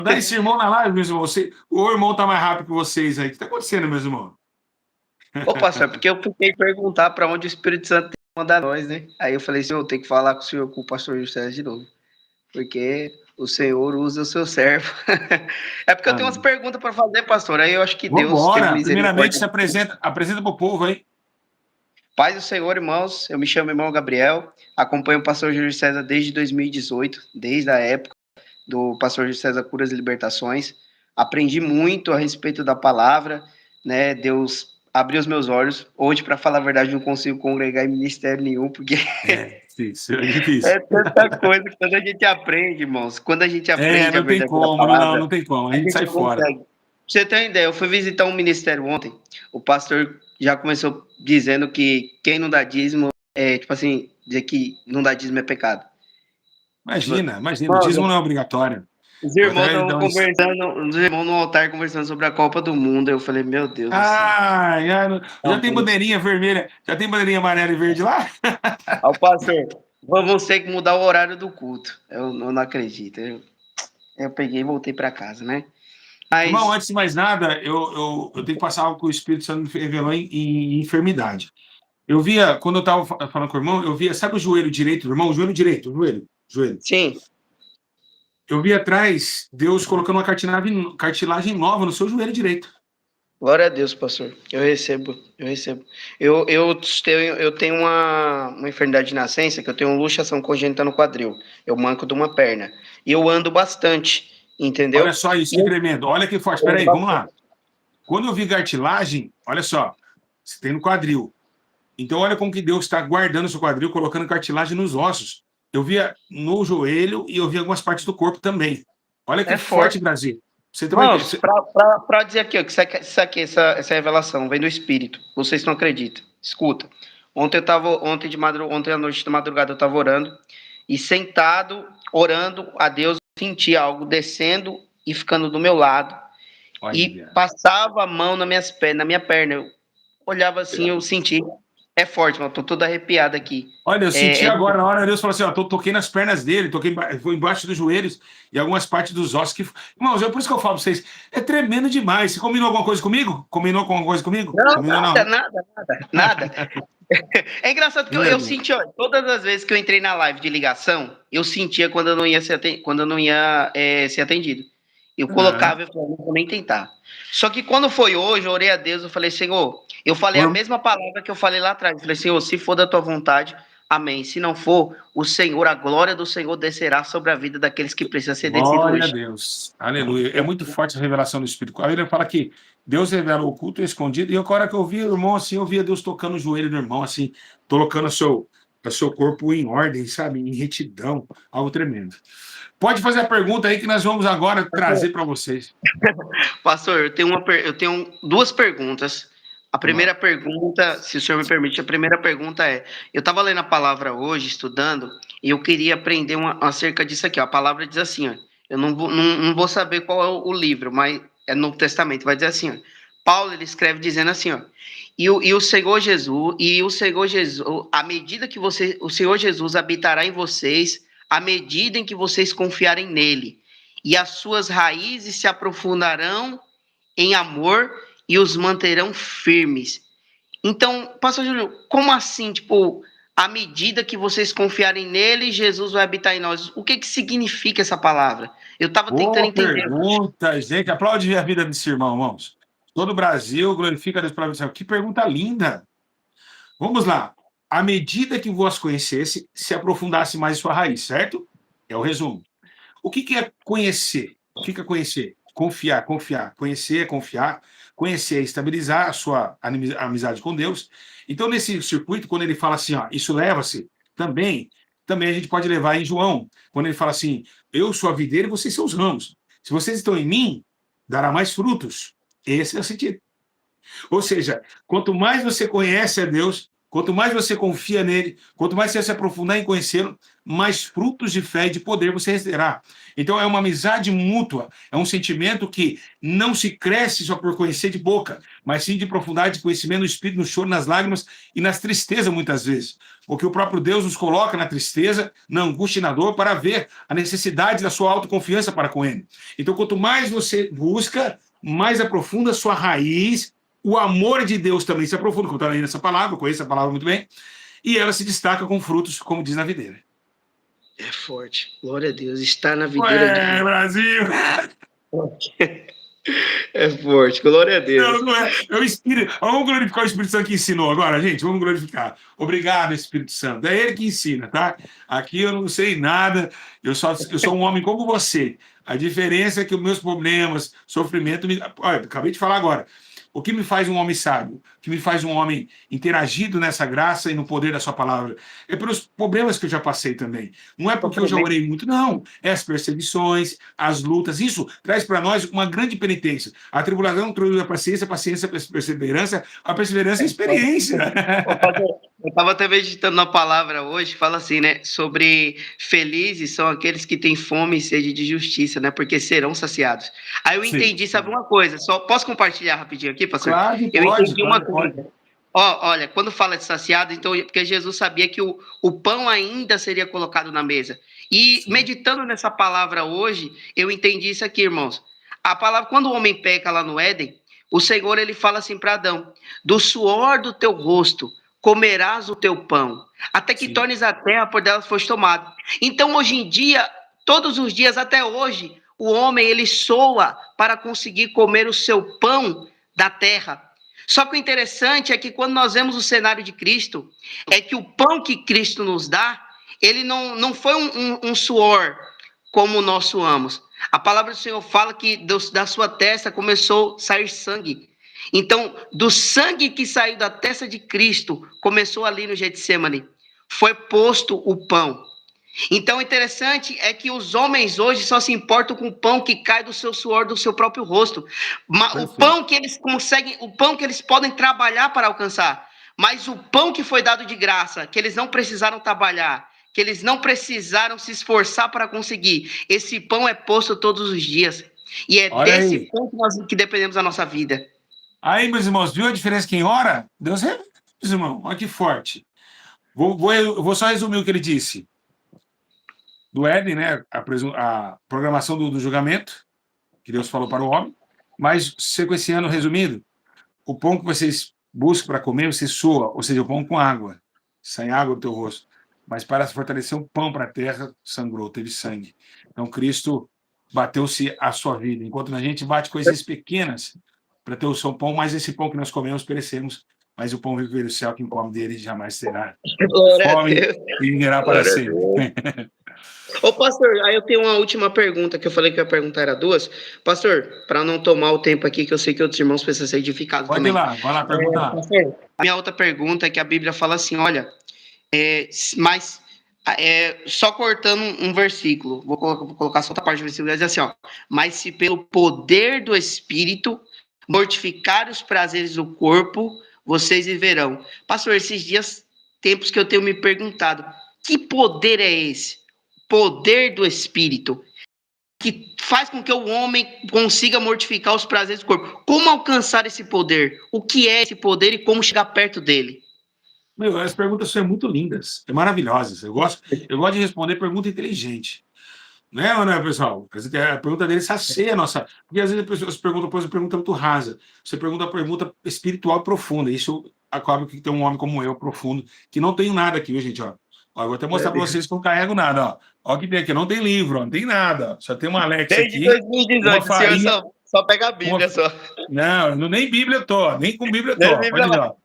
Dá esse irmão na live, meus irmãos. O irmão tá mais rápido que vocês aí. O que tá acontecendo, meus irmãos? Ô, pastor, porque eu fiquei perguntar para onde o Espírito Santo tem que mandar nós, né? Aí eu falei assim, eu tenho que falar com o senhor, com o pastor José de novo. Porque o Senhor usa o seu servo. É porque eu tenho umas Amém. perguntas para fazer, pastor. Aí eu acho que Deus teve Vambora. Primeiramente, misericórdia. se apresenta pro povo aí. Paz do Senhor, irmãos. Eu me chamo irmão Gabriel. Acompanho o pastor Júlio César desde 2018, desde a época do pastor Júlio César Curas e Libertações. Aprendi muito a respeito da palavra, né? Deus abriu os meus olhos. Hoje, para falar a verdade, não consigo congregar em ministério nenhum, porque É difícil, é difícil. é tanta coisa que quando a gente aprende, irmãos. Quando a gente aprende a Não tem verdadeira como, palavra, não tem como. A a gente gente sai não fora. consegue. Pra você ter uma ideia, eu fui visitar um ministério ontem. O pastor já começou dizendo que quem não dá dízimo tipo assim, dizer que não dá dízimo é pecado. Tipo, Imagina. O dízimo mano, não é obrigatório. os Vou irmãos até estavam dar um... conversando, os irmãos no altar conversando sobre a Copa do Mundo. Eu falei, meu Deus do céu. Já tem bandeirinha vermelha, já tem bandeirinha amarela e verde lá? Ao pastor, vamos ter que mudar o horário do culto. Eu não acredito. Eu peguei e voltei para casa, né? Irmão, Mas, antes de mais nada, eu tenho que passar algo que o Espírito Santo me revelou em enfermidade. Eu via, quando eu estava falando com o irmão, eu via, sabe o joelho direito do irmão? O joelho direito, joelho. sim, Eu vi atrás Deus colocando uma cartilagem nova no seu joelho direito. glória a Deus, pastor. Eu recebo. Eu tenho uma enfermidade de nascença que eu tenho luxação congênita no quadril. Eu manco de uma perna. E eu ando bastante, Olha entendeu? só isso, E que eu tremendo. Olha que forte. Espera ando aí, vamos bastante. lá. Quando eu vi cartilagem, olha só, você tem no quadril. Então, olha como que Deus está guardando o seu quadril, colocando cartilagem nos ossos. Eu via no joelho e eu via algumas partes do corpo também. Olha que É forte. forte, Brasil. Você também. Irmãos, para dizer aqui, ó, que essa revelação vem do Espírito. Vocês não acreditam. Escuta. Ontem à noite de madrugada eu estava orando e sentado, orando a Deus, senti algo descendo e ficando do meu lado e Olha. passava a mão na minha perna. Eu olhava assim, eu senti. É forte, mano. Tô todo arrepiado aqui. Olha, eu senti É, é... agora, na hora Deus falou assim, ó, toquei nas pernas dele, foi embaixo dos joelhos e algumas partes dos ossos. Irmãos, por isso que eu falo pra vocês, é tremendo demais. Você combinou alguma coisa comigo? Combinou alguma coisa comigo? Não, Combinou não, né? nada. É engraçado que eu Tremendo. senti, ó, todas as vezes que eu entrei na live de ligação, eu sentia quando eu não ia ser atendido. Eu Ah, colocava e falava, não vou nem tentar. Só que quando foi hoje, eu orei a Deus, eu falei, Senhor, eu falei a mesma palavra que eu falei lá atrás. Eu falei, Senhor, se for da tua vontade, amém. Se não for, o Senhor, a glória do Senhor descerá sobre a vida daqueles que precisam ser descido glória a hoje. Deus. Aleluia. É muito forte a revelação do Espírito. A Bíblia fala que Deus revela o oculto e o escondido. E a hora que eu vi o irmão assim, eu via Deus tocando o joelho do irmão, assim, colocando o seu corpo em ordem, sabe? Em retidão. Algo tremendo. Pode fazer a pergunta aí que nós vamos agora trazer para vocês. Pastor, eu tenho duas perguntas. A Vamos lá. primeira pergunta, se o senhor me permite, a primeira pergunta é: eu estava lendo a palavra hoje, estudando, e eu queria aprender acerca disso aqui. Ó. A palavra diz assim: ó, eu não vou saber qual é o livro, mas é no Testamento, vai dizer assim: ó, Paulo ele escreve dizendo assim: ó, o Senhor Jesus, à medida que o Senhor Jesus habitará em vocês, à medida em que vocês confiarem nele e as suas raízes se aprofundarão em amor e os manterão firmes. Então, pastor Júlio, como assim, tipo, à medida que vocês confiarem nele, Jesus vai habitar em nós? O que que significa essa palavra? Eu estava tentando Boa entender. pergunta, gente. Aplaude a vida desse irmão, irmãos. Todo o Brasil glorifica a Deus pela vida. Que pergunta linda. Vamos lá. À medida que vos conhecesse, se aprofundasse mais em sua raiz, certo? É o resumo. O que é conhecer? O que é conhecer? Confiar, confiar. Conhecer é confiar. Conhecer é estabilizar a sua amizade com Deus. Então, nesse circuito, quando ele fala assim, ó, isso leva-se, também a gente pode levar em João, quando ele fala assim, eu sou a videira e vocês são os ramos. Se vocês estão em mim, dará mais frutos. Esse é o sentido. Ou seja, quanto mais você conhece a Deus, Quanto mais você confia nele, quanto mais você se aprofundar em conhecê-lo, mais frutos de fé e de poder você receberá. Então é uma amizade mútua, é um sentimento que não se cresce só por conhecer de boca, mas sim de profundidade de conhecimento no espírito, no choro, nas lágrimas e nas tristezas muitas vezes. Porque o próprio Deus nos coloca na tristeza, na angústia e na dor para ver a necessidade da sua autoconfiança para com ele. Então quanto mais você busca, mais aprofunda a sua raiz, o amor de Deus também se aprofunda, como está lendo essa palavra, eu conheço a palavra muito bem, e ela se destaca com frutos, como diz na videira. É forte. Glória a Deus. Está na videira Ué, Brasil! É forte. Glória a Deus. Não, não é. Eu inspiro. Vamos glorificar o Espírito Santo que ensinou agora, gente. Vamos glorificar. Obrigado, Espírito Santo. É ele que ensina, tá? Aqui eu não sei nada. Eu sou um homem como você. A diferença é que os meus problemas, sofrimento... Olha, acabei de falar agora. O que me faz um homem sábio? O que me faz um homem interagido nessa graça e no poder da sua palavra? É pelos problemas que eu já passei também. Não é porque eu já orei muito, não. É as perseguições, as lutas. Isso traz para nós uma grande penitência. A tribulação trouxe a paciência, a perseverança é experiência. Eu estava até meditando na palavra hoje, fala assim, né? Sobre felizes são aqueles que têm fome e sede de justiça, né? Porque serão saciados. Aí eu entendi, sabe uma coisa? Só posso compartilhar rapidinho aqui, pastor? Claro, Eu pode, entendi uma pode. coisa. Olha, quando fala de saciado, então, porque Jesus sabia que o pão ainda seria colocado na mesa. E meditando nessa palavra hoje, eu entendi isso aqui, irmãos. A palavra, quando o homem peca lá no Éden, o Senhor ele fala assim para Adão: do suor do teu rosto comerás o teu pão, até que tornes a terra por delas foste tomado. Então, hoje em dia, todos os dias, até hoje, o homem ele soa para conseguir comer o seu pão da terra. Só que o interessante é que quando nós vemos o cenário de Cristo, é que o pão que Cristo nos dá, ele não foi um suor como nós suamos. A palavra do Senhor fala que da sua testa começou a sair sangue. Então, do sangue que saiu da testa de Cristo, começou ali no Getsemane, foi posto o pão. Então, o interessante é que os homens hoje só se importam com o pão que cai do seu suor, do seu próprio rosto. O pão que eles conseguem, o pão que eles podem trabalhar para alcançar. Mas o pão que foi dado de graça, que eles não precisaram trabalhar, que eles não precisaram se esforçar para conseguir, esse pão é posto todos os dias. E é desse pão que nós que dependemos da nossa vida. Aí, meus irmãos, viu a diferença quem ora? Deus resolve, irmão. Olha que forte. Vou só resumir o que ele disse. Do Éden, né? A programação do julgamento, que Deus falou para o homem. Mas, sequenciando, resumindo, o pão que vocês buscam para comer, você soa, ou seja, o pão com água. Sai água do teu rosto. Mas para se fortalecer o pão para a terra, sangrou, teve sangue. Então, Cristo bateu-se a sua vida. Enquanto a gente bate coisas pequenas para ter o seu pão, mas esse pão que nós comemos, perecemos. Mas o pão vive do céu, quem come dele jamais terá fome e viverá para sempre. Ô, pastor, aí eu tenho uma última pergunta, que eu falei que eu ia perguntar era duas. Pastor, para não tomar o tempo aqui, que eu sei que outros irmãos precisam ser edificados também. Vai lá, pergunta lá. Pastor, a minha outra pergunta é que a Bíblia fala assim, olha, só cortando um versículo, vou colocar só outra parte do versículo, diz assim, ó, mas se pelo poder do Espírito mortificar os prazeres do corpo, vocês viverão. Pastor, esses dias, tempos que eu tenho me perguntado, que poder é esse? Poder do Espírito, que faz com que o homem consiga mortificar os prazeres do corpo. Como alcançar esse poder? O que é esse poder e como chegar perto dele? Meu, as perguntas são muito lindas, maravilhosas. Eu gosto de responder pergunta inteligente. Não é, pessoal? A pergunta dele sacia a nossa... Porque às vezes as pessoas perguntam uma pergunta muito rasa. Você pergunta uma pergunta espiritual profunda. Isso acaba que tem um homem como eu, profundo, que não tenho nada aqui, viu, gente? Ó, eu vou até mostrar para vocês que eu não carrego nada. Ó o que tem aqui. Não tem livro, não tem nada. Só tem uma Alexa aqui. Desde 2018, o senhor só pega a Bíblia só. Não, nem Bíblia eu tô. Nem com Bíblia eu tô. Pode ver, ó.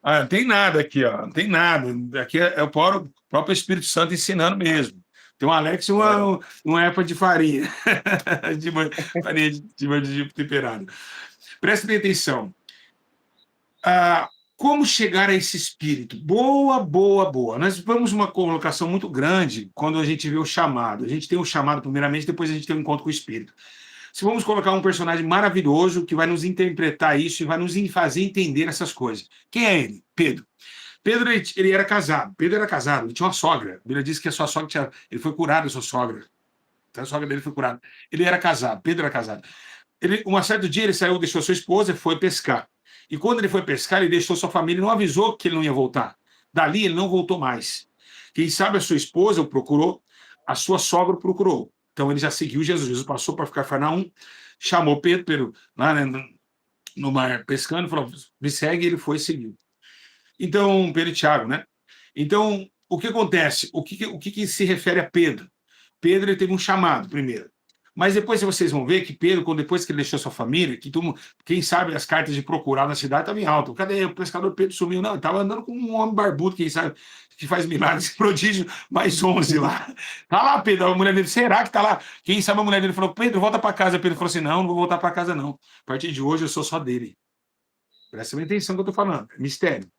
Não tem nada aqui, ó. Não tem nada. Aqui é o próprio Espírito Santo ensinando mesmo. Tem um Alex e uma erva de farinha. Farinha de temperado. Prestem atenção. Como chegar a esse espírito? Boa. Nós vamos uma colocação muito grande quando a gente vê o chamado. A gente tem o chamado primeiramente, depois a gente tem um encontro com o espírito. Se vamos colocar um personagem maravilhoso que vai nos interpretar isso e vai nos fazer entender essas coisas. Quem é ele? Pedro. Pedro, ele era casado. Pedro era casado, ele tinha uma sogra. A Bíblia diz que a sua sogra tinha... Ele foi curado da sua sogra. Então, a sogra dele foi curada. Ele era casado, Pedro era casado. Um certo dia ele saiu, deixou sua esposa e foi pescar. E quando ele foi pescar, ele deixou sua família e não avisou que ele não ia voltar. Dali ele não voltou mais. Quem sabe a sua esposa o procurou, a sua sogra o procurou. Então ele já seguiu Jesus. Jesus passou para ficar em Cafarnaum, chamou Pedro lá, né, no mar pescando, falou: me segue, e ele foi e seguiu. Então, Pedro e Tiago, né? Então, o que acontece? O que se refere a Pedro? Pedro, ele teve um chamado primeiro. Mas depois vocês vão ver que Pedro, depois que ele deixou sua família, quem sabe as cartas de procurar na cidade estavam em alta. Cadê o pescador Pedro? Sumiu. Não, ele estava andando com um homem barbudo, quem sabe, que faz milagres, prodígio, mais 11 lá. Tá lá, Pedro, a mulher dele, será que tá lá? Quem sabe a mulher dele falou: Pedro, volta para casa. Pedro falou assim: não, não vou voltar para casa não. A partir de hoje eu sou só dele. Presta bem atenção no que eu estou falando, é mistério.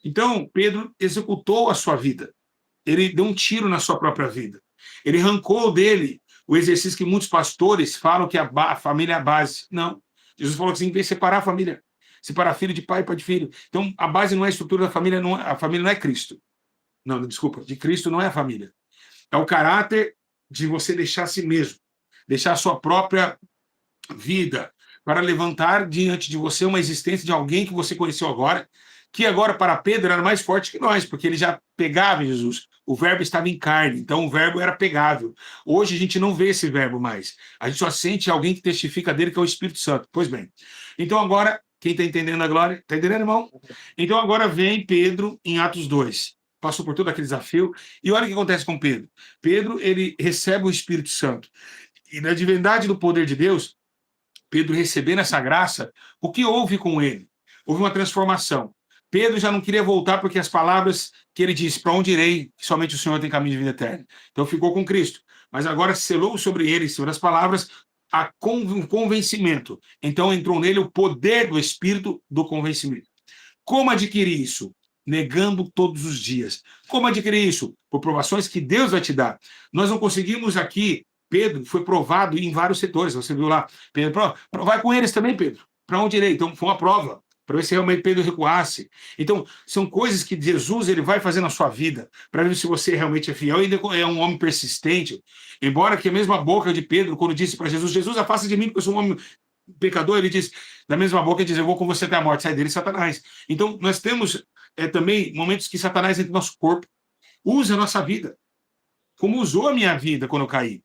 Então, Pedro executou a sua vida. Ele deu um tiro na sua própria vida. Ele arrancou dele o exercício que muitos pastores falam que a família é a base. Não. Jesus falou assim: vem separar a família. Separar filho de pai e pai de filho. Então, a base não é a estrutura da família, a família não é Cristo. Não, desculpa, de Cristo não é a família. É o caráter de você deixar a si mesmo, deixar a sua própria vida, para levantar diante de você uma existência de alguém que você conheceu agora, que agora para Pedro era mais forte que nós, porque ele já pegava Jesus. O verbo estava em carne, então o verbo era pegável. Hoje a gente não vê esse verbo mais. A gente só sente alguém que testifica dele, que é o Espírito Santo. Pois bem. Então agora, quem está entendendo a glória? Está entendendo, irmão? Então agora vem Pedro em Atos 2. Passou por todo aquele desafio. E olha o que acontece com Pedro. Pedro, ele recebe o Espírito Santo. E na divindade do poder de Deus, Pedro recebendo essa graça, o que houve com ele? Houve uma transformação. Pedro já não queria voltar porque as palavras que ele disse: para onde irei, que somente o Senhor tem caminho de vida eterna. Então ficou com Cristo. Mas agora selou sobre ele, sobre as palavras, um convencimento. Então entrou nele o poder do Espírito do convencimento. Como adquirir isso? Negando todos os dias. Como adquirir isso? Por provações que Deus vai te dar. Nós não conseguimos aqui. Pedro foi provado em vários setores. Você viu lá, Pedro, vai com eles também, Pedro. Para onde irei? Então, foi uma prova, para ver se realmente Pedro recuasse. Então, são coisas que Jesus ele vai fazer na sua vida, para ver se você realmente é fiel. Ele é um homem persistente. Embora que a mesma boca de Pedro, quando disse para Jesus: Jesus, afasta de mim, porque eu sou um homem pecador, ele diz, da mesma boca, ele diz: eu vou com você até a morte. Sai dele, Satanás. Então, nós temos também momentos que Satanás entra no nosso corpo, usa a nossa vida, como usou a minha vida quando eu caí,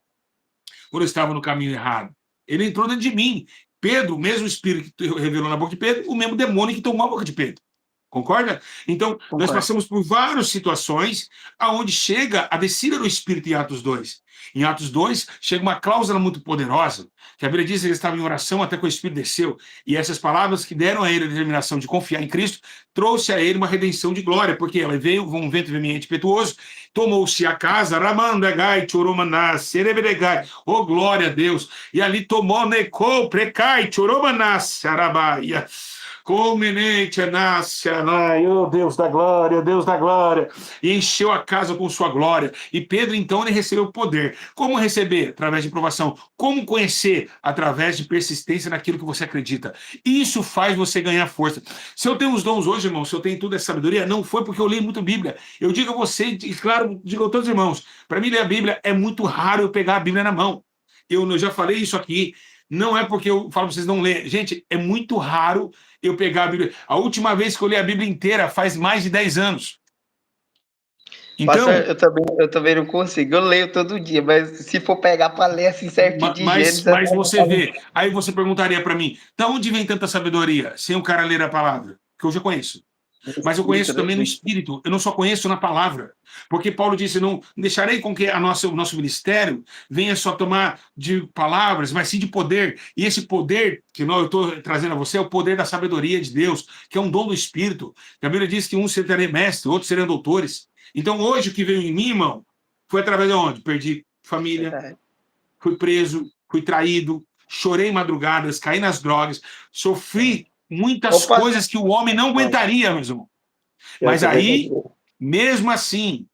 quando eu estava no caminho errado. Ele entrou dentro de mim. Pedro, o mesmo espírito que revelou na boca de Pedro, o mesmo demônio que tomou a boca de Pedro. Concorda? Então, nós passamos por várias situações aonde chega a descida do Espírito em Atos 2. Em Atos 2, chega uma cláusula muito poderosa, que a Bíblia diz que ele estava em oração até que o Espírito desceu, e essas palavras que deram a ele a determinação de confiar em Cristo, trouxe a ele uma redenção de glória, porque ela veio, um vento veemente impetuoso, tomou-se a casa, Ramandagai, Choromanás, Serebedegai, oh glória a Deus, e ali tomou Necou, Precai, Choromanás, Sarabaia, oh Deus da glória, e encheu a casa com sua glória. E Pedro, então, ele recebeu poder. Como receber? Através de provação. Como conhecer? Através de persistência naquilo que você acredita. Isso faz você ganhar força. Se eu tenho os dons hoje, irmão, se eu tenho tudo essa sabedoria, não foi porque eu li muito Bíblia. Eu digo a você, e claro, digo a todos os irmãos, para mim ler a Bíblia é muito raro eu pegar a Bíblia na mão. Eu já falei isso aqui. Não é porque eu falo para vocês não lerem. Gente, é muito raro eu pegar a Bíblia. A última vez que eu li a Bíblia inteira faz mais de 10 anos. Então, eu também não consigo. Eu leio todo dia, mas se for pegar para ler assim certinho de mas você vê. Aí você perguntaria para mim: da onde vem tanta sabedoria sem o cara ler a palavra? Que eu já conheço. Mas eu conheço também no Espírito, eu não só conheço na palavra. Porque Paulo disse: não deixarei com que o nosso ministério venha só tomar de palavras, mas sim de poder. E esse poder que eu estou trazendo a você é o poder da sabedoria de Deus, que é um dom do Espírito. A Bíblia diz que uns serão mestres, outros serão doutores. Então hoje o que veio em mim, irmão, foi através de onde? Perdi família, fui preso, fui traído, chorei madrugadas, caí nas drogas, sofri muitas coisas que o homem não aguentaria, meu irmão. Mas aí, mesmo assim,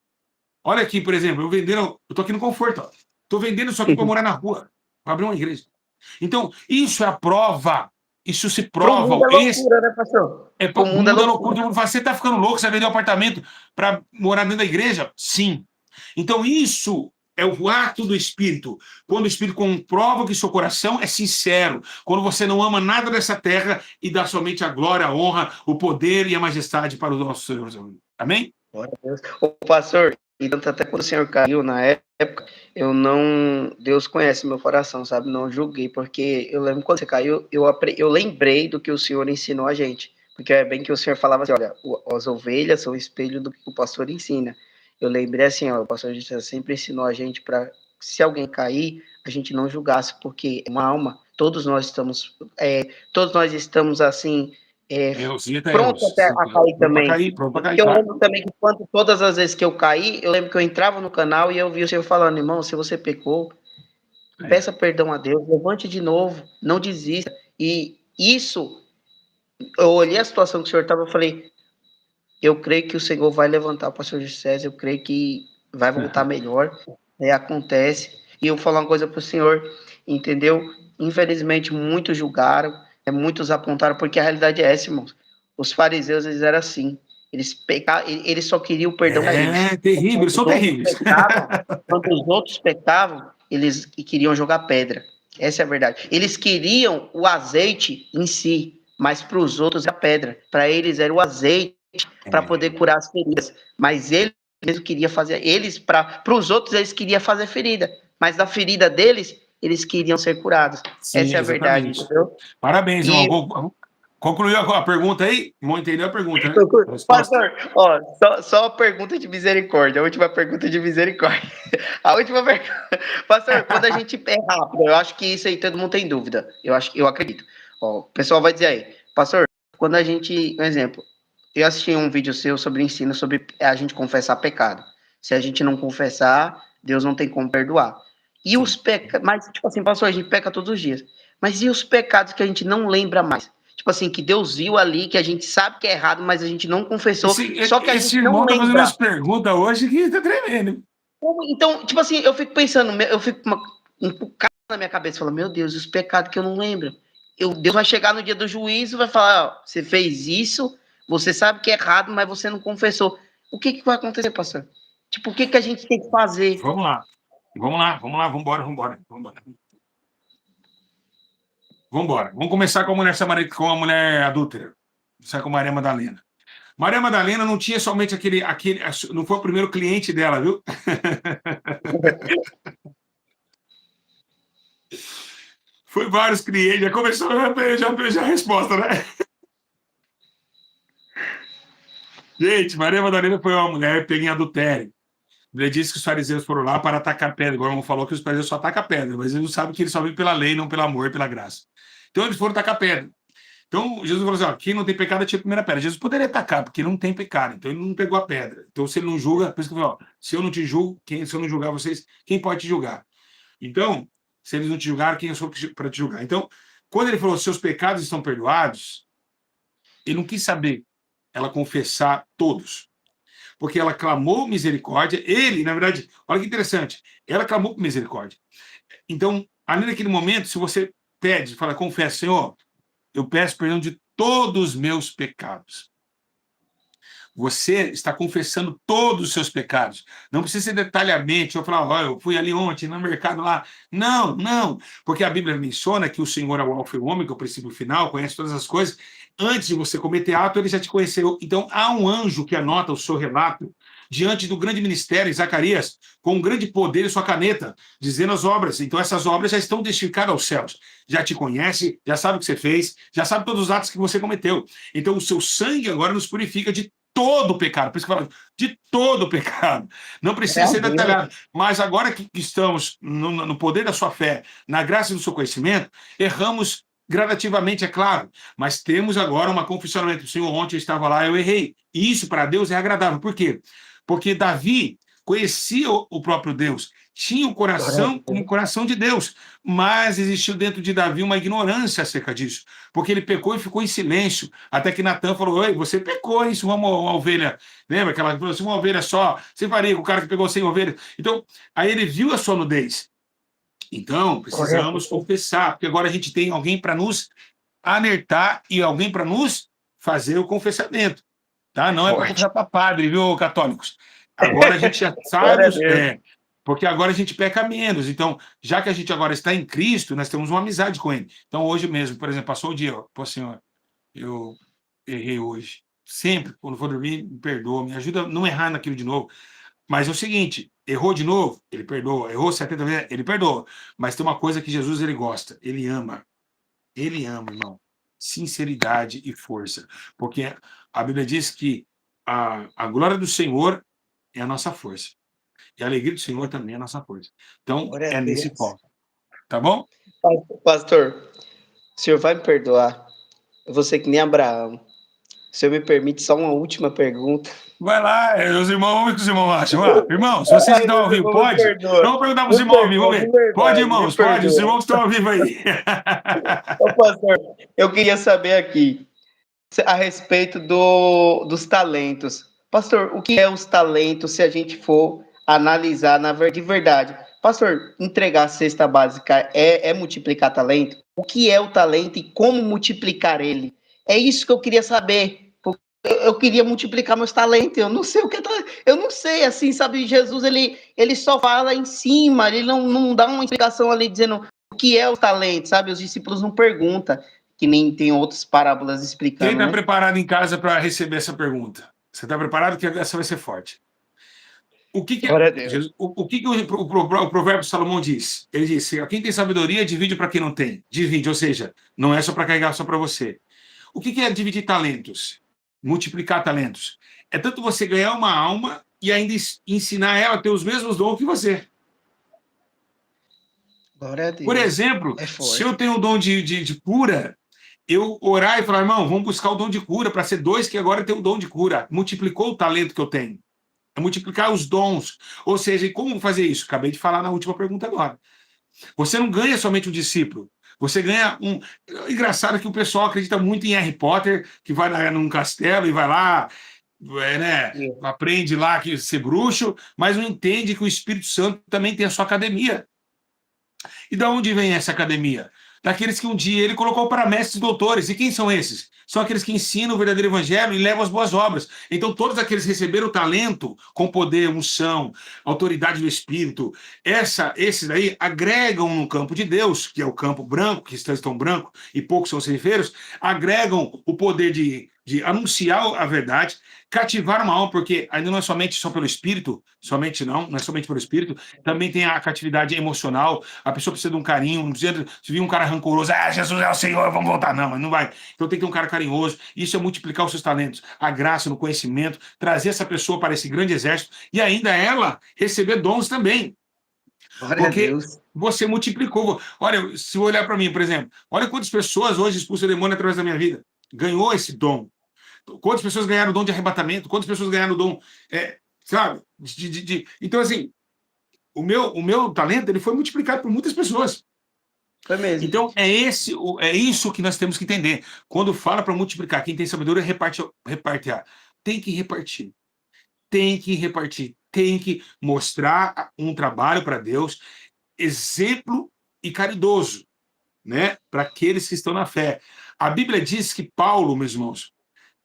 olha aqui, por exemplo, eu tô aqui no conforto, tô vendendo isso aqui para morar na rua, para abrir uma igreja. Então, isso é a prova, isso se prova. Loucura, né, pastor? O mundo é mundo é loucura. loucura. Todo mundo fala, você está ficando louco, você vai vender um apartamento para morar dentro da igreja? Sim. Então, isso é o ato do Espírito. Quando o Espírito comprova que seu coração é sincero. Quando você não ama nada dessa terra e dá somente a glória, a honra, o poder e a majestade para o nosso Senhor. Amém? Glória a Deus. Ô, pastor, e tanto até quando o senhor caiu na época, eu não. Deus conhece meu coração, sabe? Não julguei, porque eu lembro quando você caiu, eu lembrei do que o senhor ensinou a gente. Porque é bem que o senhor falava assim: olha, as ovelhas são o espelho do que o pastor ensina. Eu lembrei assim: ó, o pastor Jesus sempre ensinou a gente para, se alguém cair, a gente não julgasse, porque é uma alma. Todos nós estamos assim. É, pronto até a cair também. Pronto para cair, Eu claro. lembro também que todas as vezes que eu caí, eu lembro que eu entrava no canal e eu via o senhor falando, irmão, se você pecou, peça perdão a Deus, levante de novo, não desista. E isso, eu olhei a situação que o senhor estava, eu falei, eu creio que o Senhor vai levantar o pastor José, eu creio que vai voltar melhor. Acontece. E eu vou falar uma coisa para o senhor, entendeu? Infelizmente, muitos julgaram, muitos apontaram, porque a realidade é essa, irmãos. Os fariseus, eles eram assim. Eles só queriam o perdão deles. É terrível, eles são terríveis. Quando os outros pecavam, eles queriam jogar pedra. Essa é a verdade. Eles queriam o azeite em si, mas para os outros era pedra. Para eles era o azeite para poder curar as feridas. Mas ele mesmo queria fazer. Para os outros, eles queriam fazer ferida. Mas da ferida deles, eles queriam ser curados. Sim, essa é a verdade, entendeu? Parabéns, irmão. Concluiu a pergunta aí? Não entendeu a pergunta, né? Pastor, ó, só pergunta de misericórdia. A última pergunta de misericórdia. A última pergunta. Pastor, quando a gente é rápido, eu acho que isso aí todo mundo tem dúvida. Eu acredito. Ó, o pessoal vai dizer aí, pastor, quando a gente. Um exemplo, eu assisti um vídeo seu sobre ensino sobre a gente confessar pecado. Se a gente não confessar, Deus não tem como perdoar. E os pecados. Mas, tipo assim, pastor, a gente peca todos os dias. Mas e os pecados que a gente não lembra mais? Tipo assim, que Deus viu ali, que a gente sabe que é errado, mas a gente não confessou. Só que a gente não lembra. Esse irmão tá fazendo umas perguntas hoje que tá tremendo. Então, tipo assim, eu fico pensando, eu fico encucado na minha cabeça, falando, meu Deus, os pecados que eu não lembro. Deus vai chegar no dia do juízo e vai falar, ó, você fez isso, você sabe que é errado, mas você não confessou. O que vai acontecer, pastor? Tipo, o que a gente tem que fazer? Vamos lá, vamos embora. Vamos começar com a mulher adúltera. Começar com Maria Madalena. Maria Madalena não tinha somente aquele. Não foi o primeiro cliente dela, viu? Foi vários clientes. Já começou já a resposta, né? Gente, Maria Madalena foi uma mulher pega em adultério. Ele disse que os fariseus foram lá para atacar pedra. Agora não falou que os fariseus só atacam pedra, mas eles não sabem que eles só vivem pela lei, não pelo amor, pela graça. Então eles foram atacar pedra. Então Jesus falou assim: ó, quem não tem pecado atira a primeira pedra. Jesus poderia atacar, porque não tem pecado. Então ele não pegou a pedra. Então se ele não julga, por isso que eu falei: ó, se eu não te julgo, se eu não julgar vocês, quem pode te julgar? Então, se eles não te julgaram, quem eu sou para te julgar? Então, quando ele falou seus pecados estão perdoados, ele não quis saber ela confessar todos. Porque ela clamou misericórdia, ele, na verdade, olha que interessante, ela clamou por misericórdia. Então, ali naquele momento, se você pede, fala, confessa, Senhor, eu peço perdão de todos os meus pecados. Você está confessando todos os seus pecados. Não precisa ser detalhadamente, eu falar, olha, eu fui ali ontem no mercado lá. Não, porque a Bíblia menciona que o Senhor é o alfa e o ômega, o princípio e o final, conhece todas as coisas. Antes de você cometer ato, ele já te conheceu. Então, há um anjo que anota o seu relato diante do grande ministério, Zacarias, com um grande poder e sua caneta, dizendo as obras. Então, essas obras já estão testificadas aos céus. Já te conhece, já sabe o que você fez, já sabe todos os atos que você cometeu. Então, o seu sangue agora nos purifica de todo o pecado, por isso que eu falo, de todo o pecado. Não precisa ser detalhado. Mas agora que estamos no poder da sua fé, na graça do seu conhecimento, erramos gradativamente, é claro, mas temos agora uma confessionamento. Senhor, ontem eu estava lá, eu errei. E isso para Deus é agradável. Por quê? Porque Davi conhecia o próprio Deus, tinha o coração como o coração de Deus, mas existiu dentro de Davi uma ignorância acerca disso, porque ele pecou e ficou em silêncio, até que Natan falou, oi, você pecou, isso, uma ovelha, lembra que ela falou assim, uma ovelha só, você faria com o cara que pegou 100 ovelhas? Então, aí ele viu a sua nudez. Então, precisamos confessar, porque agora a gente tem alguém para nos alertar e alguém para nos fazer o confessamento, tá? Não é para confessar para padre, viu, católicos? Agora a gente já sabe, porque agora a gente peca menos. Então, já que a gente agora está em Cristo, nós temos uma amizade com Ele. Então, hoje mesmo, por exemplo, passou o dia, pô, Senhor, eu errei hoje. Sempre, quando for dormir, me perdoa, me ajuda a não errar naquilo de novo. Mas é o seguinte, errou de novo, ele perdoa. Errou 70 vezes, ele perdoa. Mas tem uma coisa que Jesus ele gosta, ele ama. Ele ama, irmão. Sinceridade e força. Porque a Bíblia diz que a glória do Senhor é a nossa força. E a alegria do Senhor também é a nossa força. Então, é nesse ponto. Tá bom? Pastor, o senhor vai me perdoar. Eu vou ser que nem Abraão. O senhor me permite só uma última pergunta? Vai lá, os irmãos, vamos ver o que os irmãos acham. Irmãos, se vocês estão ao vivo, pode? Vamos perguntar para os irmãos ao vivo, vamos ver. Pode, irmãos, pode, os irmãos que estão ao vivo aí. Ô, pastor, eu queria saber aqui a respeito dos talentos. Pastor, o que é os talentos se a gente for analisar de verdade? Pastor, entregar a cesta básica é multiplicar talento? O que é o talento e como multiplicar ele? É isso que eu queria saber. Eu queria multiplicar meus talentos, eu não sei o que é talento. Eu não sei, assim, sabe? Jesus, ele só fala em cima, ele não dá uma explicação ali dizendo o que é o talento, sabe? Os discípulos não perguntam, que nem tem outras parábolas explicando. Quem está preparado em casa para receber essa pergunta? Você está preparado? Que essa vai ser forte. O que o provérbio Salomão diz? Ele diz: quem tem sabedoria, divide para quem não tem. Divide, ou seja, não é só para carregar só para você. O que é dividir talentos? Multiplicar talentos. É tanto você ganhar uma alma e ainda ensinar ela a ter os mesmos dons que você. Glória a Deus. Por exemplo, se eu tenho o dom de cura, eu orar e falar, irmão, vamos buscar o dom de cura para ser dois que agora tem o dom de cura. Multiplicou o talento que eu tenho. É multiplicar os dons. Ou seja, e como fazer isso? Acabei de falar na última pergunta agora. Você não ganha somente um discípulo. Você ganha um... Engraçado que o pessoal acredita muito em Harry Potter, que vai num castelo e vai lá, aprende lá que ser bruxo, mas não entende que o Espírito Santo também tem a sua academia. E de onde vem essa academia? Daqueles que um dia ele colocou para mestres e doutores. E quem são esses? São aqueles que ensinam o verdadeiro evangelho e levam as boas obras. Então, todos aqueles que receberam talento com poder, unção, autoridade do Espírito, esses daí agregam no campo de Deus, que é o campo branco, que estão branco e poucos são ceifeiros, agregam o poder de anunciar a verdade, cativar uma alma, porque ainda não é somente só pelo Espírito, não é somente pelo Espírito, também tem a catividade emocional, a pessoa precisa de um carinho, não precisa, se vir um cara rancoroso, Jesus é o Senhor, vamos voltar, não, mas não vai. Então tem que ter um cara carinhoso, isso é multiplicar os seus talentos, a graça no conhecimento, trazer essa pessoa para esse grande exército, e ainda ela receber dons também. Porque você multiplicou. Olha, se eu olhar para mim, por exemplo, olha quantas pessoas hoje expulsam o demônio através da minha vida. Ganhou esse dom. Quantas pessoas ganharam o dom de arrebatamento? Quantas pessoas ganharam o dom, sabe? Então, assim, o meu talento ele foi multiplicado por muitas pessoas. Foi mesmo. Então, é isso que nós temos que entender. Quando fala para multiplicar, quem tem sabedoria, repartir. Tem que repartir. Tem que repartir. Tem que mostrar um trabalho para Deus, exemplo e caridoso, né? Para aqueles que estão na fé. A Bíblia diz que Paulo, meus irmãos,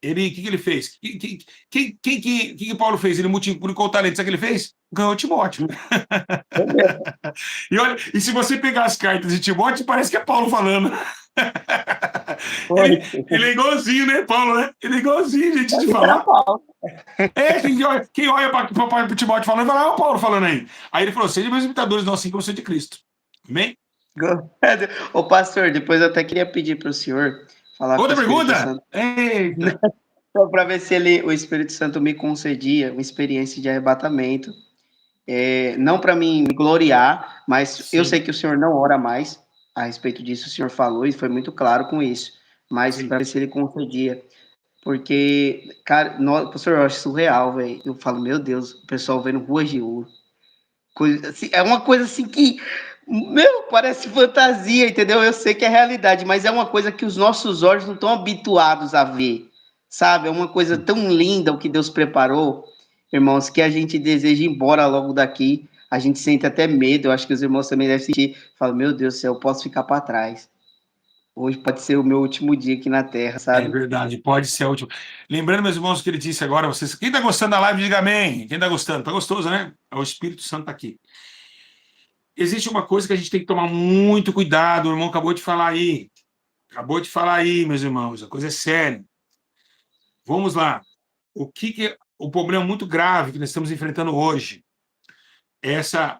o que ele fez? O que Paulo fez? Ele multiplicou o talento. Sabe o que ele fez? Ganhou Timóteo. E se você pegar as cartas de Timóteo, parece que é Paulo falando. Ele é igualzinho, né, Paulo? Né? Ele é igualzinho, gente, de falar. Quem olha para o Timóteo falando, vai lá, o Paulo falando aí. Aí ele falou, sejam meus imitadores, não assim como eu sou de Cristo. Amém? Ô, pastor, depois eu até queria pedir para o senhor falar outra com o Espírito pergunta? Santo. Eita! Para ver se o Espírito Santo me concedia uma experiência de arrebatamento. Não para me gloriar, mas sim. Eu sei que o senhor não ora mais a respeito disso, o senhor falou e foi muito claro com isso, mas para ver se ele concedia, porque, cara, professor, eu acho surreal, velho. Eu falo, meu Deus, o pessoal vendo Ruas de Ouro, assim, é uma coisa assim que, parece fantasia, entendeu? Eu sei que é realidade, mas é uma coisa que os nossos olhos não estão habituados a ver, sabe? É uma coisa tão linda o que Deus preparou, irmãos, que a gente deseja ir embora logo daqui. A gente sente até medo, eu acho que os irmãos também devem sentir. Falam, meu Deus do céu, eu posso ficar para trás. Hoje pode ser o meu último dia aqui na Terra, É sabe? verdade, pode ser a última. Lembrando, meus irmãos, o que ele disse agora, vocês. Quem está gostando da live, diga amém. Quem está gostando? Tá gostoso, né? O Espírito Santo tá aqui. Existe uma coisa que a gente tem que tomar muito cuidado, o irmão acabou de falar aí. Acabou de falar aí, meus irmãos, a coisa é séria. Vamos lá. O problema muito grave que nós estamos enfrentando hoje é essa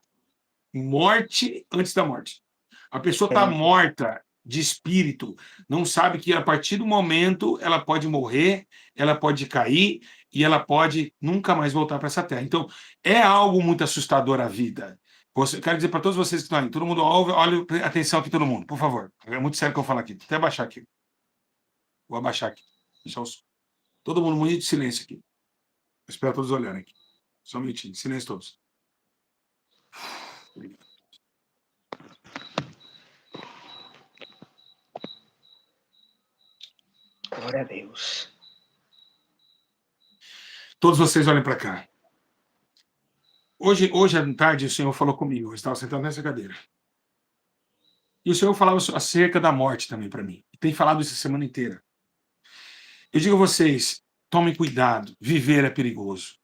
morte antes da morte. A pessoa está morta de espírito, não sabe que a partir do momento ela pode morrer, ela pode cair e ela pode nunca mais voltar para essa terra. Então, é algo muito assustador a vida. Quero dizer para todos vocês que estão aí, todo mundo ouve, olha, atenção aqui todo mundo, por favor. É muito sério o que eu falo aqui. Vou até abaixar aqui. Vou abaixar aqui. Deixar todo mundo muito de silêncio aqui. Espero todos olharem aqui. Só um minutinho. Silêncio todos. Glória a Deus. Todos vocês olhem para cá. Hoje à tarde, o Senhor falou comigo. Eu estava sentado nessa cadeira. E o Senhor falava acerca da morte também para mim. E tem falado isso a semana inteira. Eu digo a vocês, tomem cuidado. Viver é perigoso.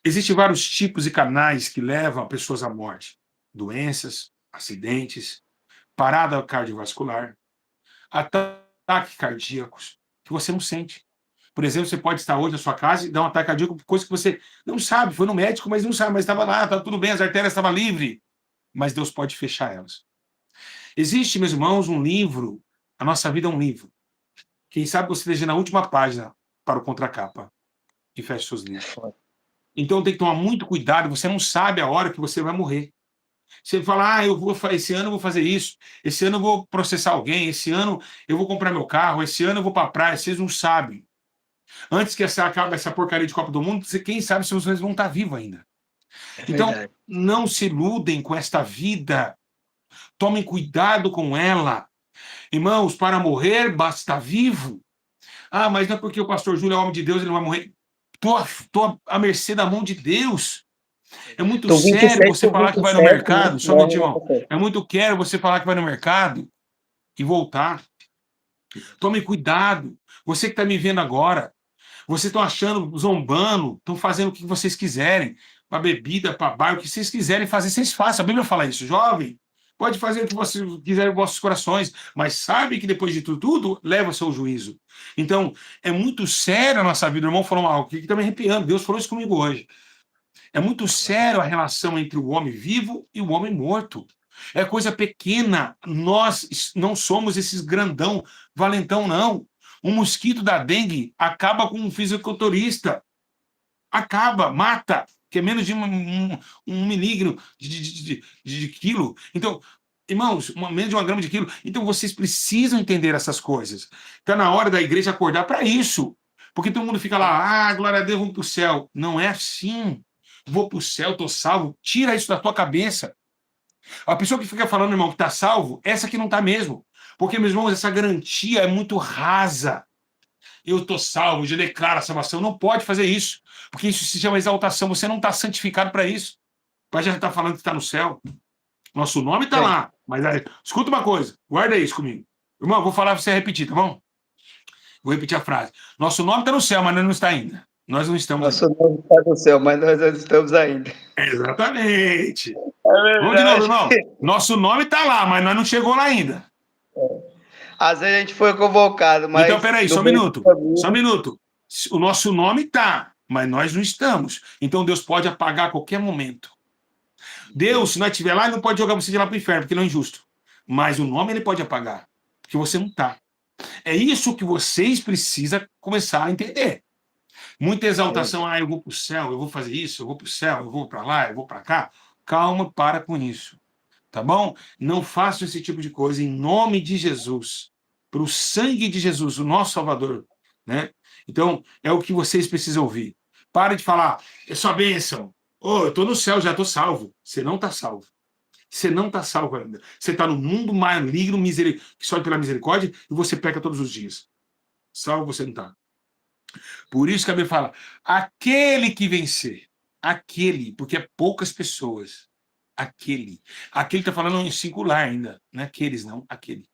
Existem vários tipos e canais que levam pessoas à morte. Doenças, acidentes, parada cardiovascular, ataques cardíacos que você não sente. Por exemplo, você pode estar hoje na sua casa e dar um ataque cardíaco por coisa que você não sabe, foi no médico, mas não sabe, mas estava lá, estava tudo bem, as artérias estavam livres, mas Deus pode fechar elas. Existe, meus irmãos, um livro, a nossa vida é um livro. Quem sabe você esteja na última página para o contracapa e feche seus livros. Então tem que tomar muito cuidado, você não sabe a hora que você vai morrer. Você fala, esse ano eu vou fazer isso, esse ano eu vou processar alguém, esse ano eu vou comprar meu carro, esse ano eu vou para a praia, vocês não sabem. Antes que acabe essa porcaria de Copa do Mundo, quem sabe se vocês vão estar vivos ainda. Então, não se iludem com esta vida. Tomem cuidado com ela. Irmãos, para morrer, basta estar vivo. Ah, mas não é porque o pastor Júlio é homem de Deus, ele não vai morrer. Estou à mercê da mão de Deus. É muito sério você falar que vai no mercado. Só um minutinho, irmão. É muito sério você falar que vai no mercado e voltar. Tome cuidado. Você que está me vendo agora, vocês estão achando, zombando, estão fazendo o que vocês quiserem, para bebida, para bar, o que vocês quiserem fazer, vocês façam. A Bíblia fala isso, jovem. Pode fazer o que vocês quiserem em vossos corações, mas sabe que depois de tudo, leva o seu juízo. Então, é muito sério a nossa vida. O irmão falou algo que está me arrepiando. Deus falou isso comigo hoje. É muito sério a relação entre o homem vivo e o homem morto. É coisa pequena. Nós não somos esses grandão, valentão, não. Um mosquito da dengue acaba com um fisiculturista. Acaba, mata, que é menos de um milígramo de quilo. Então, irmãos, menos de 1 grama de quilo. Então, vocês precisam entender essas coisas. Está na hora da igreja acordar para isso. Porque todo mundo fica lá, glória a Deus, vamos para o céu. Não é assim. Vou para o céu, estou salvo. Tira isso da tua cabeça. A pessoa que fica falando, irmão, que está salvo, essa que não está mesmo. Porque, meus irmãos, essa garantia é muito rasa. Eu estou salvo, já declaro a salvação. Não pode fazer isso, porque isso se chama exaltação. Você não está santificado para isso. Mas já está falando que está no céu. Nosso nome está lá. Mas escuta uma coisa, guarda isso comigo. Irmão, vou falar para você repetir, tá bom? Vou repetir a frase. Nosso nome está no céu, mas não está ainda. Nós não estamos Nosso nome está no céu, mas nós não estamos ainda. Exatamente. É Vamos de novo, irmão. Nosso nome está lá, mas nós não chegou lá ainda. Às vezes a gente foi convocado, mas... Então, peraí, só um minuto. Só um minuto. O nosso nome está, mas nós não estamos. Então, Deus pode apagar a qualquer momento. Deus, se nós estiver lá, ele não pode jogar você de lá para o inferno, porque ele é injusto. Mas o nome ele pode apagar, porque você não está. É isso que vocês precisam começar a entender. Muita exaltação, eu vou para o céu, eu vou fazer isso, eu vou para o céu, eu vou para lá, eu vou para cá. Calma, para com isso. Tá bom? Não façam esse tipo de coisa em nome de Jesus. Para o sangue de Jesus, o nosso Salvador. Né? Então, é o que vocês precisam ouvir. Pare de falar, é só bênção. Eu estou no céu, já estou salvo. Você não está salvo. Você não está salvo ainda. Você está no mundo maligno, que só pela misericórdia, e você peca todos os dias. Salvo você não está. Por isso que a Bíblia fala, aquele que vencer, aquele, porque é poucas pessoas, aquele está falando em singular ainda, não é aqueles não, aquele.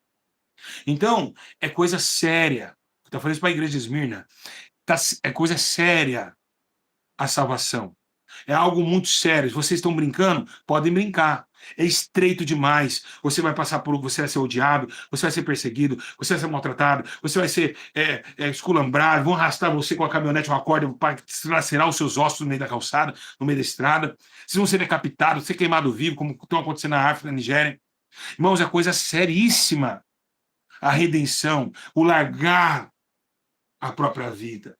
Então, é coisa séria. Estou falando isso para a igreja de Esmirna. É coisa séria a salvação. É algo muito sério. Vocês estão brincando? Podem brincar. É estreito demais. Você vai passar por. Você vai ser odiado, você vai ser perseguido, você vai ser maltratado, você vai ser esculambrado, vão arrastar você com a caminhonete, uma corda para lacerar os seus ossos no meio da calçada, no meio da estrada. Vocês vão ser decapitados, ser queimados vivos, como estão acontecendo na África, na Nigéria. Irmãos, é coisa seríssima. A redenção, o largar a própria vida.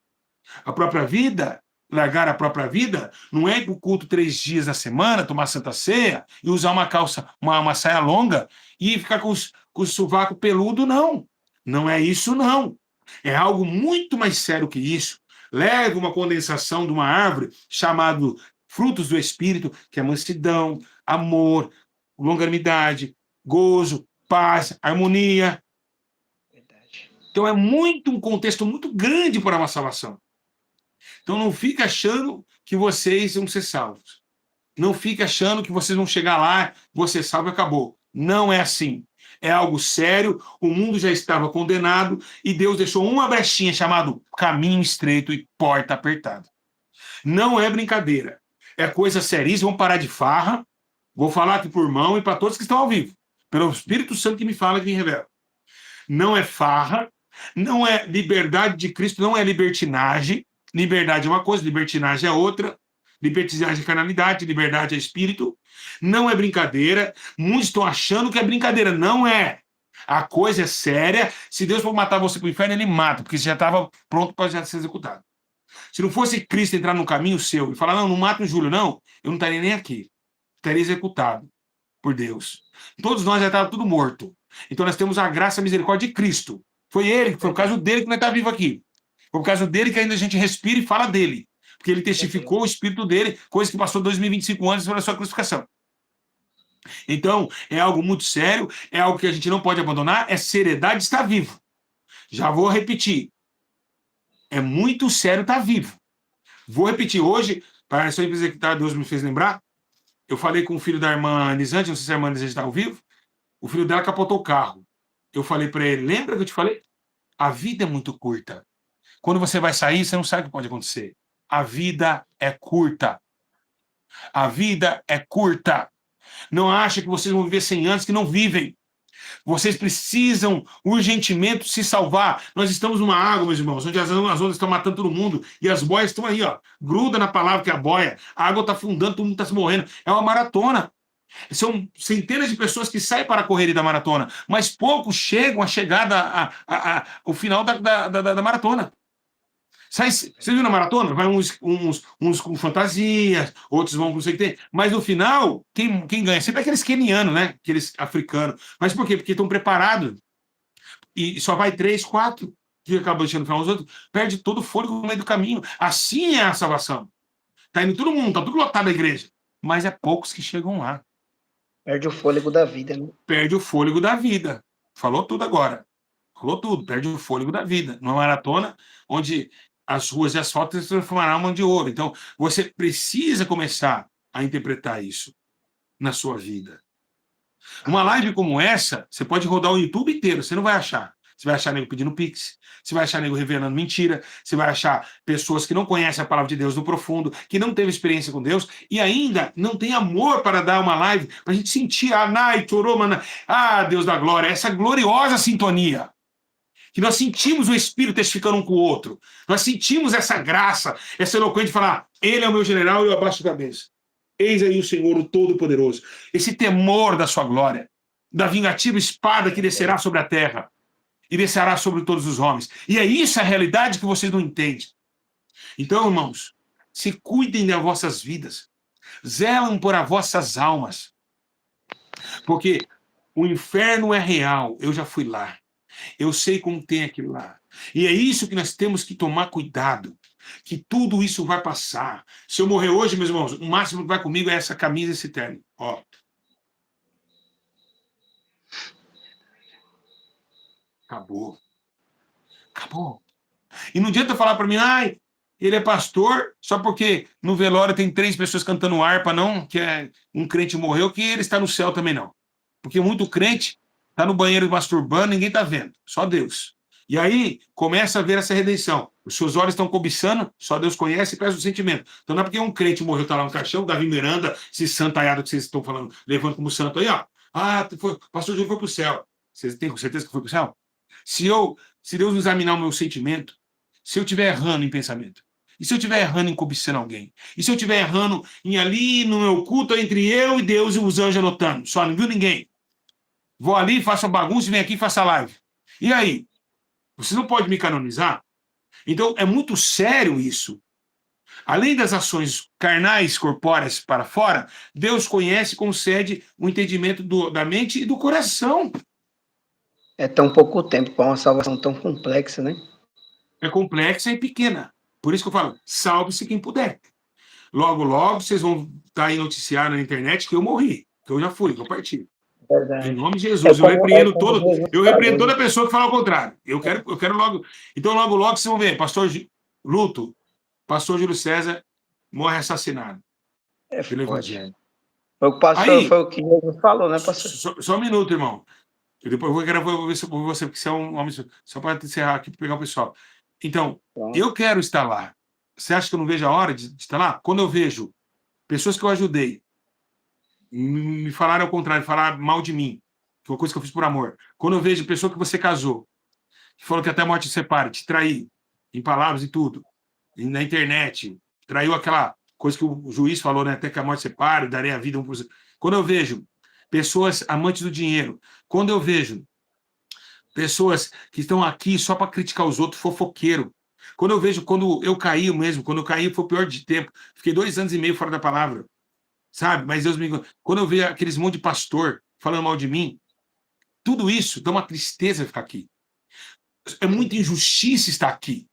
A própria vida, largar a própria vida, não é ir para o culto 3 dias na semana, tomar Santa Ceia e usar uma calça, uma saia longa e ficar com o sovaco peludo, não. Não é isso, não. É algo muito mais sério que isso. Leva uma condensação de uma árvore chamado frutos do Espírito, que é mansidão, amor, longanimidade, gozo, paz, harmonia. Verdade. Então é um contexto muito grande para uma salvação. Então não fica achando que vocês vão ser salvos. Não fica achando que vocês vão chegar lá, você salvo e acabou. Não é assim. É algo sério, o mundo já estava condenado e Deus deixou uma brechinha chamada caminho estreito e porta apertada. Não é brincadeira. É coisa seríssima, vamos parar de farra. Vou falar aqui por mão e para todos que estão ao vivo. Pelo Espírito Santo que me fala, que me revela. Não é farra, não é liberdade de Cristo, não é libertinagem. Liberdade é uma coisa, libertinagem é outra. Libertinagem é carnalidade, liberdade é espírito. Não é brincadeira. Muitos estão achando que é brincadeira. Não é. A coisa é séria. Se Deus for matar você para o inferno, ele mata, porque você já estava pronto para já ser executado. Se não fosse Cristo entrar no caminho seu e falar, não mata o Júlio, não, eu não estaria nem aqui. Estaria executado por Deus. Todos nós já estávamos tudo morto. Então nós temos a graça e a misericórdia de Cristo. Foi por causa dele que nós estamos vivos aqui. Foi por causa dele que ainda a gente respira e fala dele. Porque ele testificou o Espírito dele, coisa que passou 2025 anos pela sua crucificação. Então, é algo muito sério, é algo que a gente não pode abandonar, é seriedade estar vivo. Já vou repetir. É muito sério estar vivo. Vou repetir hoje, para só executar, Deus me fez lembrar, eu falei com o filho da irmã Anisante, não sei se a irmã Anisante está ao vivo, o filho dela capotou o carro. Eu falei para ele, lembra que eu te falei? A vida é muito curta. Quando você vai sair, você não sabe o que pode acontecer. A vida é curta. A vida é curta. Não acha que vocês vão viver 100 anos que não vivem. Vocês precisam urgentemente se salvar. Nós estamos numa água, meus irmãos, onde as ondas estão matando todo mundo e as boias estão aí, ó. Gruda na palavra que é a boia. A água está afundando, todo mundo está se morrendo. É uma maratona. São centenas de pessoas que saem para a corrida da maratona, mas poucos chegam à chegada, ao final da maratona. Você viu na maratona? Vai uns com fantasias, outros vão com não sei o que tem. Mas no final, quem ganha? Sempre é aqueles quenianos, né? Aqueles africanos. Mas por quê? Porque estão preparados. E só vai 3, 4, que acabam deixando no final os outros, perde todo o fôlego no meio do caminho. Assim é a salvação. Está indo todo mundo, está tudo lotado a igreja. Mas é poucos que chegam lá. Perde o fôlego da vida, né? Perde o fôlego da vida. Falou tudo agora. Falou tudo, perde o fôlego da vida. Numa maratona onde as ruas de asfalto se transformarão em de ouro. Então, você precisa começar a interpretar isso na sua vida. Uma live como essa, você pode rodar o YouTube inteiro, você não vai achar. Você vai achar nego pedindo pix, você vai achar nego revelando mentira, você vai achar pessoas que não conhecem a palavra de Deus no profundo, que não teve experiência com Deus e ainda não tem amor para dar uma live, para a gente sentir Deus da glória, essa gloriosa sintonia. Que nós sentimos o Espírito testificando um com o outro. Nós sentimos essa graça, essa eloquência de falar, ele é o meu general e eu abaixo a cabeça. Eis aí o Senhor, o Todo-Poderoso. Esse temor da sua glória, da vingativa espada que descerá sobre a terra e descerá sobre todos os homens. E é isso a realidade que vocês não entendem. Então, irmãos, se cuidem das vossas vidas. Zelam por as vossas almas. Porque o inferno é real. Eu já fui lá. Eu sei como tem aquilo lá. E é isso que nós temos que tomar cuidado. Que tudo isso vai passar. Se eu morrer hoje, meus irmãos, o máximo que vai comigo é essa camisa, esse terno. Ó. Acabou. Acabou. E não adianta falar para mim, ele é pastor, só porque no velório tem 3 pessoas cantando harpa, não, que um crente morreu, que ele está no céu também não. Porque muito crente está no banheiro masturbando, ninguém está vendo, só Deus. E aí começa a ver essa redenção. Os seus olhos estão cobiçando, só Deus conhece e presta o sentimento. Então não é porque um crente morreu, está lá no caixão, Davi Miranda, esse santaiado que vocês estão falando, levando como santo aí, ó. O pastor Júlio foi para o céu. Vocês têm certeza que foi para o céu? Se Deus examinar o meu sentimento, se eu estiver errando em pensamento, e se eu estiver errando em cobiçando alguém, e se eu estiver errando em ali no meu culto entre eu e Deus e os anjos anotando, só não viu ninguém. Vou ali, faço a bagunça e venho aqui e faço a live. E aí? Você não pode me canonizar? Então, é muito sério isso. Além das ações carnais, corpóreas para fora, Deus conhece e concede o entendimento da mente e do coração. É tão pouco tempo para uma salvação tão complexa, né? É complexa e pequena. Por isso que eu falo, salve-se quem puder. Logo, logo, vocês vão estar aí noticiar na internet que eu morri, que eu já fui, que eu parti. Em Verdade. nome de Jesus, eu repreendo toda Jesus pessoa que fala o contrário. Eu quero logo. Então, logo, logo, vocês vão ver, Luto, pastor Júlio César morre assassinado pelo forte. Evangelho. Foi o pastor, Aí, foi o que Jesus falou, né, pastor? só um minuto, irmão. Eu depois vou ver se você, porque você é um homem. Só para encerrar aqui, para pegar o pessoal. Então, eu quero estar lá. Você acha que eu não vejo a hora de estar lá? Quando eu vejo pessoas que eu ajudei me falaram ao contrário, falar mal de mim, que é uma coisa que eu fiz por amor. Quando eu vejo pessoa que você casou, que falou que até a morte te separe, te trair, em palavras e tudo, e na internet, traiu aquela coisa que o juiz falou, né? Até que a morte separe, darei a vida um por... Quando eu vejo pessoas amantes do dinheiro, quando eu vejo pessoas que estão aqui só para criticar os outros, fofoqueiro, quando eu caí mesmo, quando eu caí foi o pior de tempo, fiquei 2 anos e meio fora da palavra, sabe? Mas Deus me engana. Quando eu vejo aqueles monte de pastor falando mal de mim, tudo isso dá uma tristeza ficar aqui. É muita injustiça estar aqui.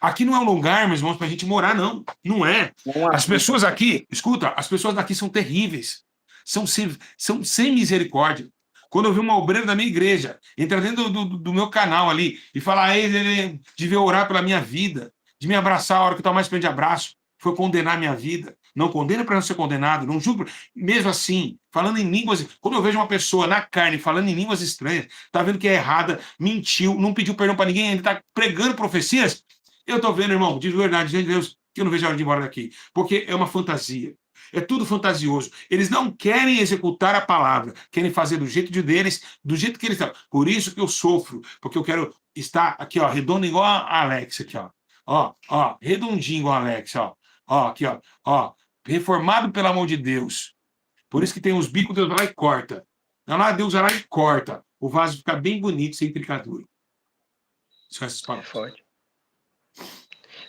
Aqui não é um lugar, meus irmãos, para a gente morar, não. Não é. As pessoas aqui, escuta, as pessoas daqui são terríveis. São sem misericórdia. Quando eu vi uma obreira da minha igreja entrar dentro do meu canal ali e falar, ele devia orar pela minha vida, de me abraçar a hora que eu estava mais perto de abraço, foi condenar a minha vida. Não condena para não ser condenado, não julgo. Mesmo assim, falando em línguas, quando eu vejo uma pessoa na carne falando em línguas estranhas, tá vendo que é errada, mentiu, não pediu perdão para ninguém, ainda está pregando profecias, eu tô vendo, irmão, de verdade, diante de Deus, que eu não vejo a hora de ir embora daqui, porque é uma fantasia. É tudo fantasioso. Eles não querem executar a palavra, querem fazer do jeito deles, do jeito que eles estão. Por isso que eu sofro, porque eu quero estar aqui, ó, redondo igual a Alex aqui, ó. Ó, redondinho igual a Alex, ó. Ó, aqui, ó, reformado pelo amor de Deus. Por isso que tem os bicos, Deus vai lá e corta. Não, lá Deus vai lá e corta. O vaso fica bem bonito, sem picadura. São essas palavras. Forte.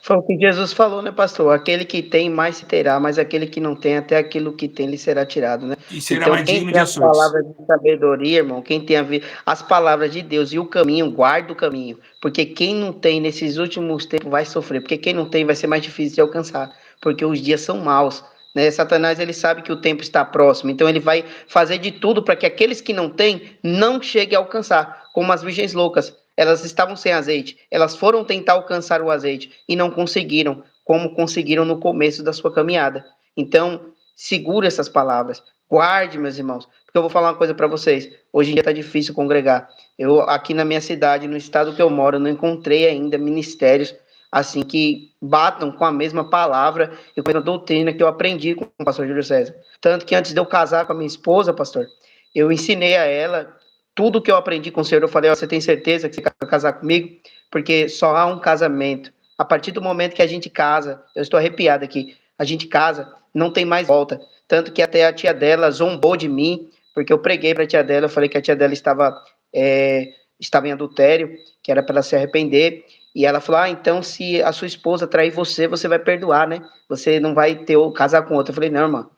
Foi o que Jesus falou, né, pastor? Aquele que tem, mais se terá, mas aquele que não tem, até aquilo que tem lhe será tirado, né? E será então, mais quem digno tem de as ações. palavras de sabedoria, irmão, quem tem as palavras de Deus e o caminho, guarda o caminho. Porque quem não tem nesses últimos tempos vai sofrer. Porque quem não tem vai ser mais difícil de alcançar. Porque os dias são maus. Né? Satanás, ele sabe que o tempo está próximo. Então, ele vai fazer de tudo para que aqueles que não têm não cheguem a alcançar. Como as virgens loucas. Elas estavam sem azeite. Elas foram tentar alcançar o azeite e não conseguiram, como conseguiram no começo da sua caminhada. Então, segura essas palavras. Guarde, meus irmãos. Porque eu vou falar uma coisa para vocês. Hoje em dia está difícil congregar. Eu, aqui na minha cidade, no estado que eu moro, não encontrei ainda ministérios assim que batam com a mesma palavra e com a doutrina que eu aprendi com o pastor Júlio César. Tanto que antes de eu casar com a minha esposa, pastor, eu ensinei a ela tudo que eu aprendi com o Senhor. Eu falei, você tem certeza que você quer casar comigo? Porque só há um casamento. A partir do momento que a gente casa, eu estou arrepiado aqui, a gente casa, não tem mais volta. Tanto que até a tia dela zombou de mim, porque eu preguei para a tia dela, eu falei que a tia dela estava em adultério, que era para ela se arrepender. E ela falou, então se a sua esposa trair você, você vai perdoar, né? Você não vai casar com outra. Eu falei, não, irmã,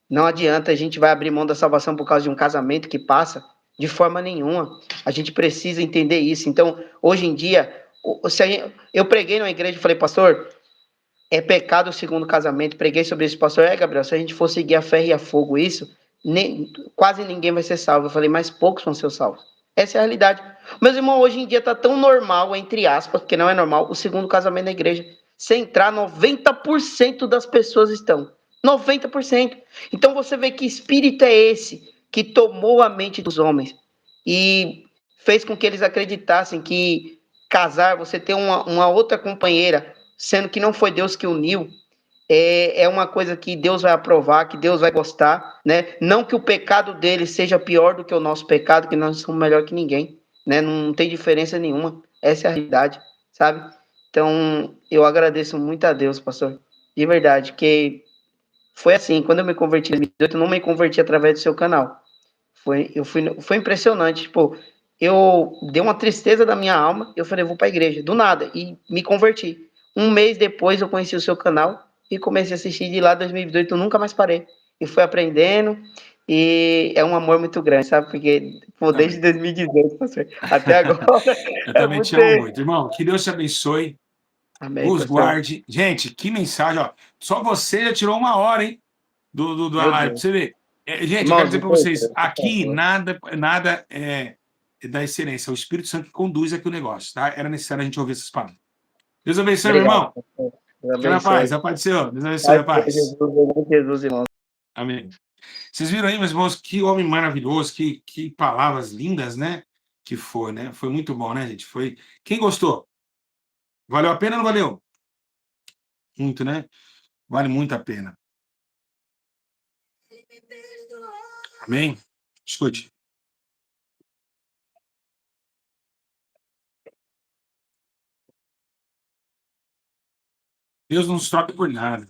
não adianta, a gente vai abrir mão da salvação por causa de um casamento que passa. De forma nenhuma. A gente precisa entender isso. Então, hoje em dia, eu preguei numa igreja e falei, pastor, é pecado o segundo casamento. Preguei sobre isso, pastor. Gabriel, se a gente for seguir a ferro e a fogo isso, quase ninguém vai ser salvo. Eu falei, mas poucos vão ser salvos. Essa é a realidade. Meus irmãos, hoje em dia está tão normal, entre aspas, porque não é normal, o segundo casamento na igreja. Se entrar, 90% das pessoas estão. 90%. Então você vê que espírito é esse que tomou a mente dos homens. e fez com que eles acreditassem que casar, você ter uma outra companheira, sendo que não foi Deus que uniu, é uma coisa que Deus vai aprovar, que Deus vai gostar, né? Não que o pecado deles seja pior do que o nosso pecado, que nós somos melhor que ninguém, né? Não tem diferença nenhuma. Essa é a realidade, sabe? Então, eu agradeço muito a Deus, pastor, de verdade, que foi assim, quando eu me converti em 2018, eu não me converti através do seu canal. Foi impressionante, tipo, eu dei uma tristeza da minha alma, eu falei, vou para a igreja, do nada, e me converti. Um mês depois eu conheci o seu canal e comecei a assistir de lá 2018, eu nunca mais parei. E fui aprendendo, e é um amor muito grande, sabe? Porque, pô, desde Amém. 2018, pastor, até agora, Eu é também muito... te amo muito, irmão. Que Deus te abençoe, Amém, os pastor. guarde. Gente, que mensagem, ó. Só você já tirou 1 hora, hein? Da Meu live, pra Deus. você ver. Gente, eu quero Irmãos, dizer me para vocês, perdoe, por aqui favor. nada é da excelência, é o Espírito Santo que conduz aqui o negócio, tá? Era necessário a gente ouvir essas palavras. Deus abençoe, meu Obrigado, irmão. pastor. Deus Fica na paz, abençoe. a paz do Senhor. Deus abençoe, Paz a do paz. Jesus, em nome de Jesus, irmão. Amém. Vocês viram aí, meus irmãos, que homem maravilhoso, que palavras lindas, né? Que foi, né? Foi muito bom, né, gente? Foi. Quem gostou? Valeu a pena ou não valeu? Muito, né? Vale muito a pena. Amém? Escute. Deus não nos troca por nada.